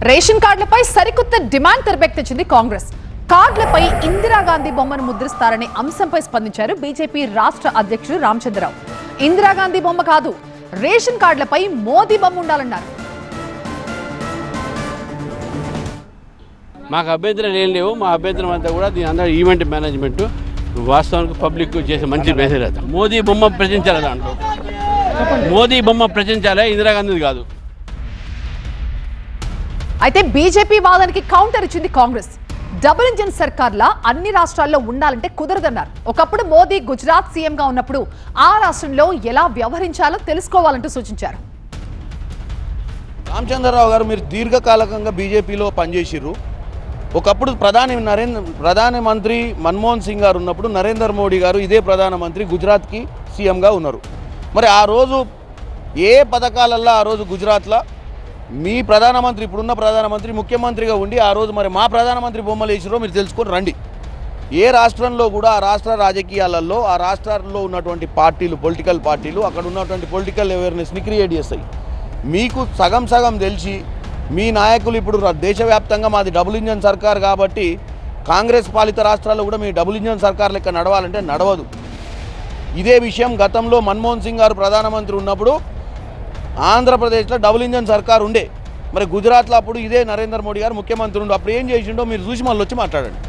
Ration కార్డులపై సరికొత్త demand తెరపెక్కించింది Congress. కార్డులపై Indira Gandhi బొమ్మను ముద్రిస్తారనే అంశంపై స్పందించారు బీజేపీ రాష్ట్ర అధ్యక్షుడు రామచంద్రరావు. ఇందిరాగాంధీ బొమ్మ కాదు, రేషన్ కార్డులపై మోదీ బొమ్మ ఉండాలన్నారు. మాకు అభ్యంతరాలు ఏం లేవు. మా అభ్యంతరం అంతా కూడా దీని అందరూ ఈవెంట్ మేనేజ్మెంట్ వాస్తవానికి పబ్లిక్ చేసే మంచి మెసేజ్ అది. మోదీ బొమ్మ ప్రచురించాలి, దాంట్లో మోదీ బొమ్మ ప్రచురించాలి, ఇందిరాగాంధీ కాదు. అయితే బీజేపీ వాదనకి కౌంటర్ ఇచ్చింది కాంగ్రెస్. డబుల్ ఇంజిన్ సర్కార్లా అన్ని రాష్ట్రాల్లో ఉండాలంటే కుదరదన్నారు. ఒకప్పుడు మోదీ గుజరాత్ సీఎంగా ఉన్నప్పుడు ఆ రాష్ట్రంలో ఎలా వ్యవహరించాలో తెలుసుకోవాలంటూ సూచించారు. రామచంద్రరావు గారు, మీరు దీర్ఘకాలికంగా బీజేపీలో పనిచేసిర్రు. ఒకప్పుడు ప్రధానమంత్రి మన్మోహన్ సింగ్ గారు ఉన్నప్పుడు నరేంద్ర మోడీ గారు ఇదే ప్రధానమంత్రి గుజరాత్కి సీఎంగా ఉన్నారు. మరి ఆ రోజు ఏ పథకాలల్లో ఆ రోజు గుజరాత్లో మీ ప్రధానమంత్రి, ఇప్పుడున్న ప్రధానమంత్రి ముఖ్యమంత్రిగా ఉండి ఆ రోజు మరి మా ప్రధానమంత్రి బొమ్మలు వేసిరో మీరు తెలుసుకొని రండి. ఏ రాష్ట్రంలో కూడా ఆ రాష్ట్ర రాజకీయాలలో ఆ రాష్ట్రాల్లో ఉన్నటువంటి పార్టీలు, పొలిటికల్ పార్టీలు అక్కడ ఉన్నటువంటి పొలిటికల్ అవేర్నెస్ని క్రియేట్ చేస్తాయి. మీకు సగం సగం తెలిసి మీ నాయకులు ఇప్పుడు దేశవ్యాప్తంగా మాది డబుల్ ఇంజన్ సర్కార్ కాబట్టి కాంగ్రెస్ పాలిత రాష్ట్రాల్లో కూడా మీ డబుల్ ఇంజన్ సర్కార్ లెక్క నడవాలంటే నడవదు. ఇదే విషయం గతంలో మన్మోహన్ సింగ్ గారు ప్రధానమంత్రి ఉన్నప్పుడు ఆంధ్రప్రదేశ్లో డబుల్ ఇంజన్ సర్కార్ ఉండే. మరి గుజరాత్లో అప్పుడు ఇదే నరేంద్ర మోడీ గారు ముఖ్యమంత్రి ఉండే. అప్పుడు ఏం చేసిండో మీరు చూసి మళ్ళీ వచ్చి మాట్లాడండి.